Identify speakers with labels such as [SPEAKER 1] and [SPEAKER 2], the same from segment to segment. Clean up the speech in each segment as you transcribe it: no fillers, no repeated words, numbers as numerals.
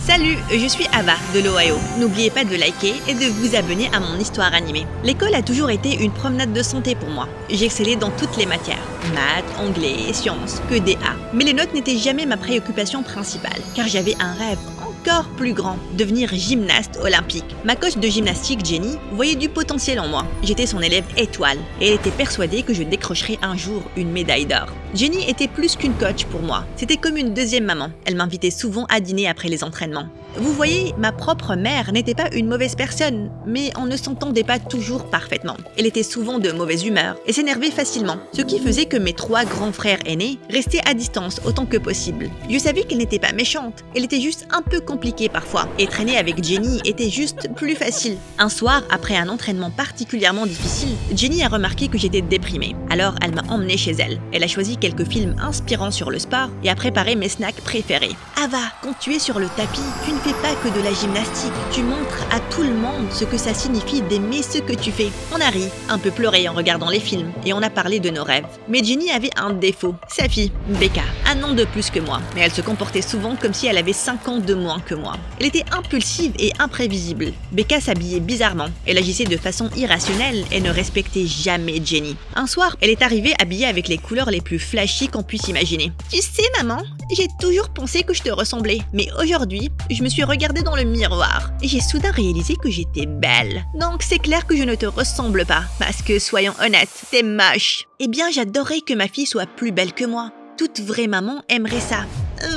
[SPEAKER 1] Salut, je suis Ava de l'Ohio. N'oubliez pas de liker et de vous abonner à mon histoire animée. L'école a toujours été une promenade de santé pour moi. J'ai excellé dans toutes les matières, maths, anglais, sciences, que des A. Mais les notes n'étaient jamais ma préoccupation principale, car j'avais un rêve encore plus grand, devenir gymnaste olympique. Ma coach de gymnastique, Jenny, voyait du potentiel en moi. J'étais son élève étoile et elle était persuadée que je décrocherais un jour une médaille d'or. Jenny était plus qu'une coach pour moi, c'était comme une deuxième maman. Elle m'invitait souvent à dîner après les entraînements. Vous voyez, ma propre mère n'était pas une mauvaise personne, mais on ne s'entendait pas toujours parfaitement. Elle était souvent de mauvaise humeur et s'énervait facilement, ce qui faisait que mes 3 grands frères aînés restaient à distance autant que possible. Je savais qu'elle n'était pas méchante, elle était juste un peu compliquée parfois, et traîner avec Jenny était juste plus facile. Un soir, après un entraînement particulièrement difficile, Jenny a remarqué que j'étais déprimée. Alors elle m'a emmenée chez elle. Elle a choisi quelques films inspirants sur le sport et a préparé mes snacks préférés. Ava, quand tu es sur le tapis, tu ne fais pas que de la gymnastique, tu montres à tout le monde ce que ça signifie d'aimer ce que tu fais. On a ri, un peu pleuré en regardant les films, et on a parlé de nos rêves. Mais Jenny avait un défaut, sa fille, Becca, 1 an de plus que moi, mais elle se comportait souvent comme si elle avait 5 ans de moins que moi. Elle était impulsive et imprévisible. Becca s'habillait bizarrement, elle agissait de façon irrationnelle et ne respectait jamais Jenny. Un soir, elle est arrivée habillée avec les couleurs les plus flashy qu'on puisse imaginer. Tu sais maman, j'ai toujours pensé que je te ressemblais, mais aujourd'hui, je me suis regardée dans le miroir et j'ai soudain réalisé que j'étais belle. Donc c'est clair que je ne te ressemble pas, parce que soyons honnêtes, t'es moche. Eh bien j'adorerais que ma fille soit plus belle que moi. Toute vraie maman aimerait ça.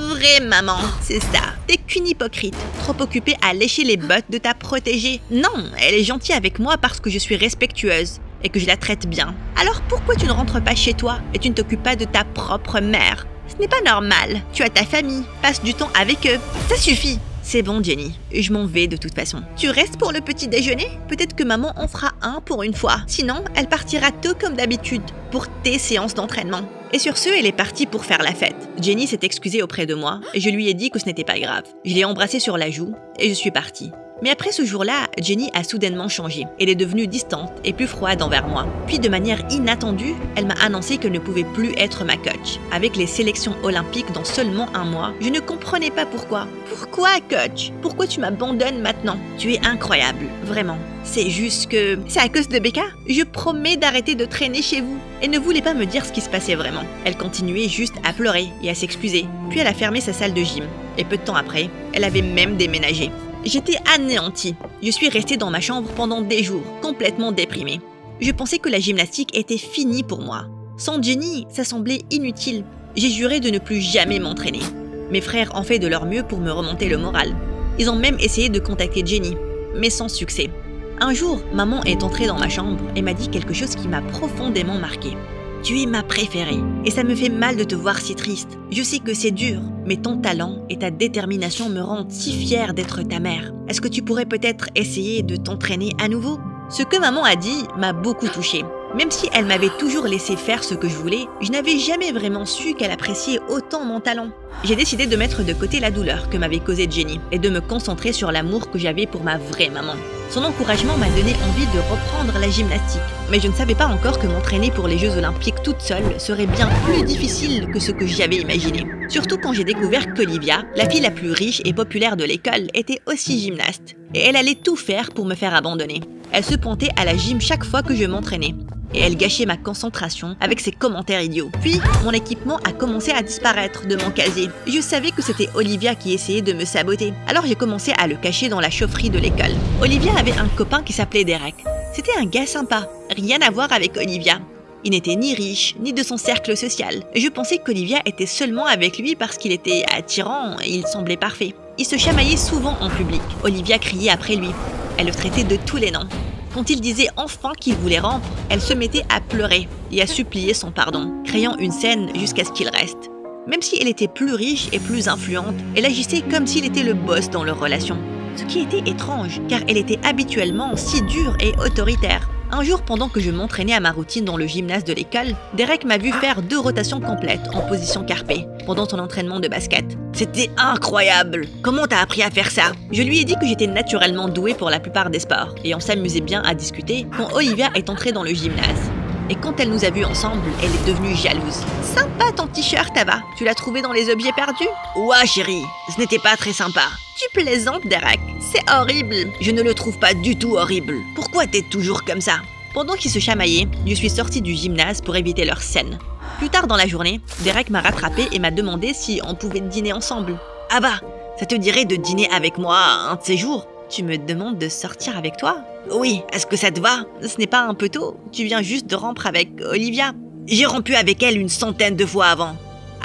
[SPEAKER 1] Vraie maman, c'est ça. T'es qu'une hypocrite, trop occupée à lécher les bottes de ta protégée. Non, elle est gentille avec moi parce que je suis respectueuse et que je la traite bien. Alors pourquoi tu ne rentres pas chez toi et tu ne t'occupes pas de ta propre mère? Ce n'est pas normal. Tu as ta famille, passe du temps avec eux. Ça suffit. C'est bon Jenny, je m'en vais de toute façon. Tu restes pour le petit déjeuner? Peut-être que maman en fera un pour une fois. Sinon, elle partira tôt comme d'habitude pour tes séances d'entraînement. Et sur ce, elle est partie pour faire la fête. Jenny s'est excusée auprès de moi et je lui ai dit que ce n'était pas grave. Je l'ai embrassée sur la joue et je suis partie. Mais après ce jour-là, Jenny a soudainement changé. Elle est devenue distante et plus froide envers moi. Puis de manière inattendue, elle m'a annoncé qu'elle ne pouvait plus être ma coach. Avec les sélections olympiques dans seulement 1 mois, je ne comprenais pas pourquoi. Pourquoi coach? Pourquoi tu m'abandonnes maintenant? Tu es incroyable, vraiment. C'est juste que... C'est à cause de Becca? Je promets d'arrêter de traîner chez vous. Elle ne voulait pas me dire ce qui se passait vraiment. Elle continuait juste à pleurer et à s'excuser. Puis elle a fermé sa salle de gym. Et peu de temps après, elle avait même déménagé. J'étais anéantie. Je suis restée dans ma chambre pendant des jours, complètement déprimée. Je pensais que la gymnastique était finie pour moi. Sans Jenny, ça semblait inutile. J'ai juré de ne plus jamais m'entraîner. Mes frères ont fait de leur mieux pour me remonter le moral. Ils ont même essayé de contacter Jenny, mais sans succès. Un jour, maman est entrée dans ma chambre et m'a dit quelque chose qui m'a profondément marquée. Tu es ma préférée et ça me fait mal de te voir si triste. Je sais que c'est dur, mais ton talent et ta détermination me rendent si fière d'être ta mère. Est-ce que tu pourrais peut-être essayer de t'entraîner à nouveau? Ce que maman a dit m'a beaucoup touchée. Même si elle m'avait toujours laissé faire ce que je voulais, je n'avais jamais vraiment su qu'elle appréciait autant mon talent. J'ai décidé de mettre de côté la douleur que m'avait causée Jenny et de me concentrer sur l'amour que j'avais pour ma vraie maman. Son encouragement m'a donné envie de reprendre la gymnastique. Mais je ne savais pas encore que m'entraîner pour les Jeux Olympiques toute seule serait bien plus difficile que ce que j'avais imaginé. Surtout quand j'ai découvert qu'Olivia, la fille la plus riche et populaire de l'école, était aussi gymnaste. Et elle allait tout faire pour me faire abandonner. Elle se pointait à la gym chaque fois que je m'entraînais. Et elle gâchait ma concentration avec ses commentaires idiots. Puis, mon équipement a commencé à disparaître de mon casier. Je savais que c'était Olivia qui essayait de me saboter. Alors j'ai commencé à le cacher dans la chaufferie de l'école. Olivia avait un copain qui s'appelait Derek. C'était un gars sympa, rien à voir avec Olivia. Il n'était ni riche, ni de son cercle social. Je pensais qu'Olivia était seulement avec lui parce qu'il était attirant et il semblait parfait. Il se chamaillait souvent en public. Olivia criait après lui. Elle le traitait de tous les noms. Quand il disait enfin qu'il voulait rompre, elle se mettait à pleurer et à supplier son pardon, créant une scène jusqu'à ce qu'il reste. Même si elle était plus riche et plus influente, elle agissait comme s'il était le boss dans leur relation. Ce qui était étrange, car elle était habituellement si dure et autoritaire. Un jour, pendant que je m'entraînais à ma routine dans le gymnase de l'école, Derek m'a vu faire 2 rotations complètes en position carpée pendant son entraînement de basket. C'était incroyable! Comment t'as appris à faire ça? Je lui ai dit que j'étais naturellement douée pour la plupart des sports et on s'amusait bien à discuter quand Olivia est entrée dans le gymnase. Et quand elle nous a vus ensemble, elle est devenue jalouse. Sympa ton t-shirt, Ava. Tu l'as trouvé dans les objets perdus? Ouais, chérie, ce n'était pas très sympa. Tu plaisantes, Derek. C'est horrible. Je ne le trouve pas du tout horrible. Pourquoi t'es toujours comme ça? Pendant qu'ils se chamaillaient, je suis sortie du gymnase pour éviter leur scène. Plus tard dans la journée, Derek m'a rattrapé et m'a demandé si on pouvait dîner ensemble. Ava, ça te dirait de dîner avec moi un de ces jours? Tu me demandes de sortir avec toi? Oui, est-ce que ça te va? Ce n'est pas un peu tôt? Tu viens juste de rompre avec Olivia. J'ai rompu avec elle une centaine de fois avant.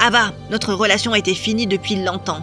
[SPEAKER 1] Ava, notre relation était finie depuis longtemps.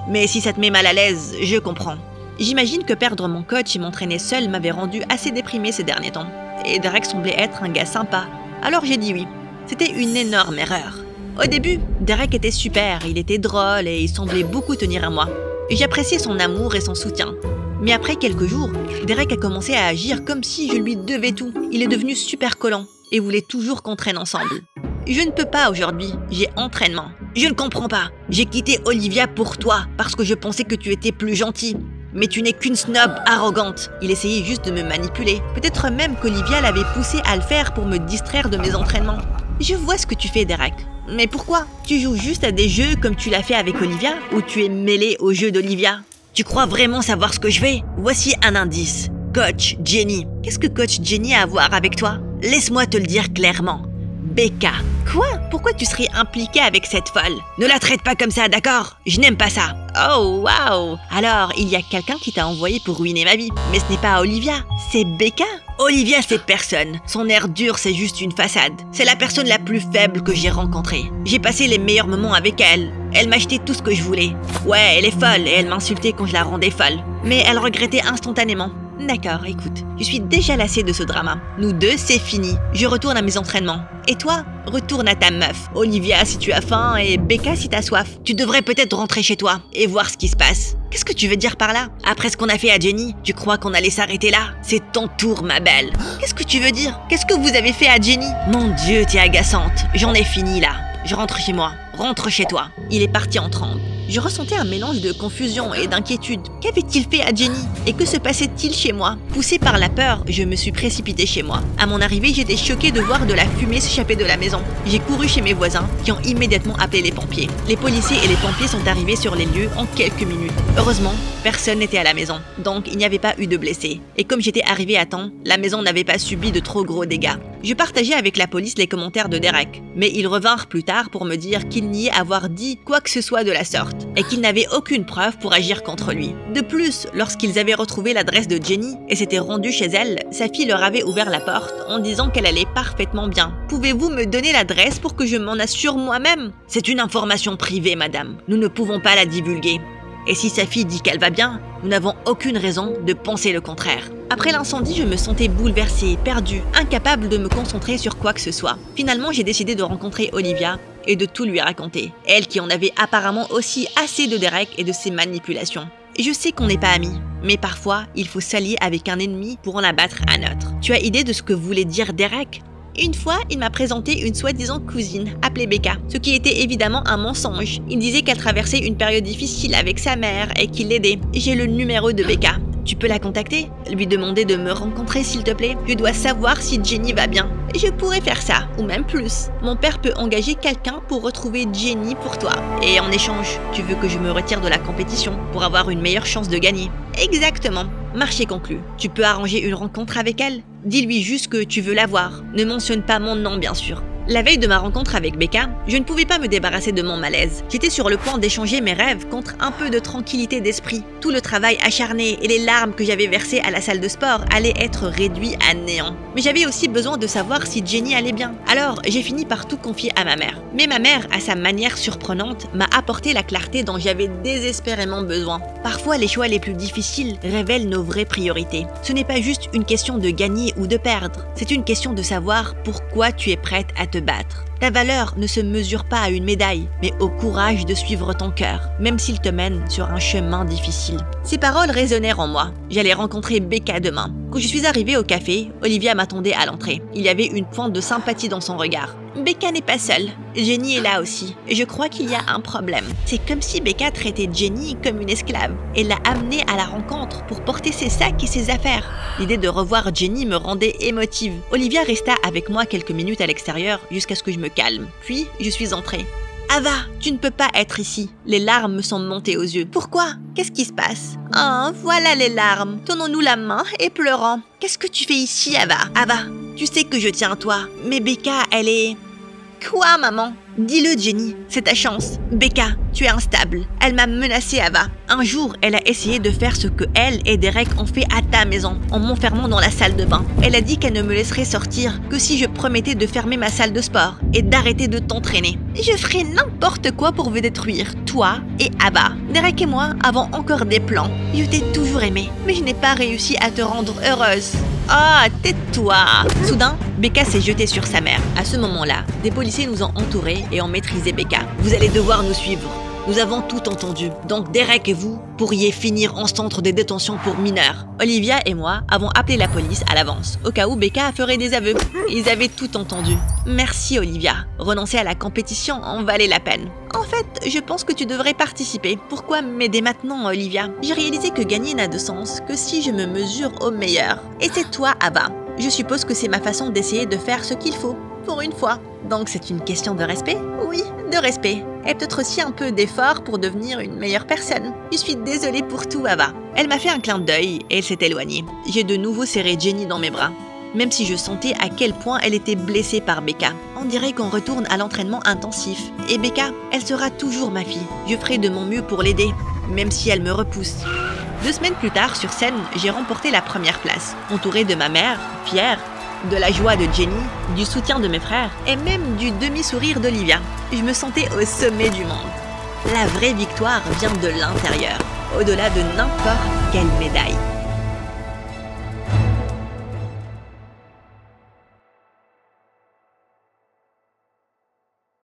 [SPEAKER 1] Mais si ça te met mal à l'aise, je comprends. J'imagine que perdre mon coach et m'entraîner seule m'avait rendu assez déprimée ces derniers temps. Et Derek semblait être un gars sympa. Alors j'ai dit oui. C'était une énorme erreur. Au début, Derek était super, il était drôle et il semblait beaucoup tenir à moi. J'appréciais son amour et son soutien. Mais après quelques jours, Derek a commencé à agir comme si je lui devais tout. Il est devenu super collant et voulait toujours qu'on traîne ensemble. Je ne peux pas aujourd'hui, j'ai entraînement. Je ne comprends pas. J'ai quitté Olivia pour toi parce que je pensais que tu étais plus gentil. Mais tu n'es qu'une snob arrogante. Il essayait juste de me manipuler. Peut-être même qu'Olivia l'avait poussé à le faire pour me distraire de mes entraînements. Je vois ce que tu fais, Derek. Mais pourquoi? Tu joues juste à des jeux comme tu l'as fait avec Olivia ou tu es mêlé aux jeux d'Olivia? Tu crois vraiment savoir ce que je fais? Voici un indice. Coach Jenny. Qu'est-ce que Coach Jenny a à voir avec toi? Laisse-moi te le dire clairement. Becca. Quoi? Pourquoi tu serais impliquée avec cette folle? Ne la traite pas comme ça, d'accord? Je n'aime pas ça. Oh, waouh! Alors, il y a quelqu'un qui t'a envoyé pour ruiner ma vie. Mais ce n'est pas Olivia, c'est Becca. Olivia, c'est personne. Son air dur, c'est juste une façade. C'est la personne la plus faible que j'ai rencontrée. J'ai passé les meilleurs moments avec elle. Elle m'achetait tout ce que je voulais. Ouais, elle est folle et elle m'insultait quand je la rendais folle. Mais elle regrettait instantanément. D'accord, écoute, je suis déjà lassée de ce drama. Nous deux, c'est fini. Je retourne à mes entraînements. Et toi, retourne à ta meuf. Olivia, si tu as faim, et Becca, si t'as soif. Tu devrais peut-être rentrer chez toi et voir ce qui se passe. Qu'est-ce que tu veux dire par là? Après ce qu'on a fait à Jenny, tu crois qu'on allait s'arrêter là? C'est ton tour, ma belle. Qu'est-ce que tu veux dire? Qu'est-ce que vous avez fait à Jenny? Mon Dieu, t'es agaçante. J'en ai fini là. Je rentre chez moi. Rentre chez toi. Il est parti en tremble. Je ressentais un mélange de confusion et d'inquiétude. Qu'avait-il fait à Jenny? Et que se passait-il chez moi? Poussée par la peur, je me suis précipitée chez moi. À mon arrivée, j'étais choquée de voir de la fumée s'échapper de la maison. J'ai couru chez mes voisins, qui ont immédiatement appelé les pompiers. Les policiers et les pompiers sont arrivés sur les lieux en quelques minutes. Heureusement, personne n'était à la maison, donc il n'y avait pas eu de blessés. Et comme j'étais arrivée à temps, la maison n'avait pas subi de trop gros dégâts. Je partageais avec la police les commentaires de Derek, mais ils revinrent plus tard pour me dire qu'il niait avoir dit quoi que ce soit de la sorte, et qu'ils n'avaient aucune preuve pour agir contre lui. De plus, lorsqu'ils avaient retrouvé l'adresse de Jenny et s'étaient rendus chez elle, sa fille leur avait ouvert la porte en disant qu'elle allait parfaitement bien. Pouvez-vous me donner l'adresse pour que je m'en assure moi-même? C'est une information privée, madame. Nous ne pouvons pas la divulguer. Et si sa fille dit qu'elle va bien, nous n'avons aucune raison de penser le contraire. Après l'incendie, je me sentais bouleversée, perdue, incapable de me concentrer sur quoi que ce soit. Finalement, j'ai décidé de rencontrer Olivia et de tout lui raconter. Elle qui en avait apparemment aussi assez de Derek et de ses manipulations. Et je sais qu'on n'est pas amis, mais parfois, il faut s'allier avec un ennemi pour en abattre un autre. Tu as idée de ce que voulait dire Derek? Une fois, il m'a présenté une soi-disant cousine, appelée Becca, ce qui était évidemment un mensonge. Il disait qu'elle traversait une période difficile avec sa mère et qu'il l'aidait. J'ai le numéro de Becca. Tu peux la contacter? Lui demander de me rencontrer s'il te plaît? Je dois savoir si Jenny va bien. Je pourrais faire ça, ou même plus. Mon père peut engager quelqu'un pour retrouver Jenny pour toi. Et en échange, tu veux que je me retire de la compétition pour avoir une meilleure chance de gagner? Exactement. Marché conclu. Tu peux arranger une rencontre avec elle? Dis-lui juste que tu veux la voir. Ne mentionne pas mon nom, bien sûr. La veille de ma rencontre avec Becca, je ne pouvais pas me débarrasser de mon malaise. J'étais sur le point d'échanger mes rêves contre un peu de tranquillité d'esprit. Tout le travail acharné et les larmes que j'avais versées à la salle de sport allaient être réduits à néant. Mais j'avais aussi besoin de savoir si Jenny allait bien. Alors, j'ai fini par tout confier à ma mère. Mais ma mère, à sa manière surprenante, m'a apporté la clarté dont j'avais désespérément besoin. Parfois, les choix les plus difficiles révèlent nos vraies priorités. Ce n'est pas juste une question de gagner ou de perdre. C'est une question de savoir pourquoi tu es prête à te battre. Ta valeur ne se mesure pas à une médaille, mais au courage de suivre ton cœur, même s'il te mène sur un chemin difficile. Ces paroles résonnèrent en moi. J'allais rencontrer Becca demain. Quand je suis arrivée au café, Olivia m'attendait à l'entrée. Il y avait une pointe de sympathie dans son regard. Becca n'est pas seule. Jenny est là aussi. Je crois qu'il y a un problème. C'est comme si Becca traitait Jenny comme une esclave et l'a amenée à la rencontre pour porter ses sacs et ses affaires. L'idée de revoir Jenny me rendait émotive. Olivia resta avec moi quelques minutes à l'extérieur jusqu'à ce que je me calme. Puis, je suis entrée. Ava, tu ne peux pas être ici. Les larmes me sont montées aux yeux. Pourquoi? Qu'est-ce qui se passe? Oh, voilà les larmes. Tenons-nous la main et pleurant. Qu'est-ce que tu fais ici, Ava? Ava, tu sais que je tiens à toi. Mais Becca, elle est... Quoi, maman? Dis-le, Jenny, c'est ta chance. Becca, tu es instable. Elle m'a menacée, Ava. Un jour, elle a essayé de faire ce que elle et Derek ont fait à ta maison, en m'enfermant dans la salle de bain. Elle a dit qu'elle ne me laisserait sortir que si je promettais de fermer ma salle de sport et d'arrêter de t'entraîner. Je ferai n'importe quoi pour vous détruire, toi et Ava. Derek et moi avons encore des plans. Je t'ai toujours aimé, mais je n'ai pas réussi à te rendre heureuse. Ah, tais-toi! Soudain, Becca s'est jetée sur sa mère. À ce moment-là, des policiers nous ont entourés et ont maîtrisé Becca. Vous allez devoir nous suivre. Nous avons tout entendu. Donc Derek et vous pourriez finir en centre de détention pour mineurs. Olivia et moi avons appelé la police à l'avance, au cas où Becca ferait des aveux. Ils avaient tout entendu. Merci Olivia. Renoncer à la compétition en valait la peine. En fait, je pense que tu devrais participer. Pourquoi m'aider maintenant, Olivia? J'ai réalisé que gagner n'a de sens que si je me mesure au meilleur. Et c'est toi, Ava. Je suppose que c'est ma façon d'essayer de faire ce qu'il faut. Pour une fois. Donc c'est une question de respect? Oui, de respect. Et peut-être aussi un peu d'effort pour devenir une meilleure personne. Je suis désolée pour tout, Ava. Elle m'a fait un clin d'œil et elle s'est éloignée. J'ai de nouveau serré Jenny dans mes bras. Même si je sentais à quel point elle était blessée par Becca. On dirait qu'on retourne à l'entraînement intensif. Et Becca, elle sera toujours ma fille. Je ferai de mon mieux pour l'aider, même si elle me repousse. 2 semaines plus tard, sur scène, j'ai remporté la première place, entourée de ma mère, Pierre, de la joie de Jenny, du soutien de mes frères et même du demi-sourire d'Olivia. Je me sentais au sommet du monde. La vraie victoire vient de l'intérieur, au-delà de n'importe quelle médaille.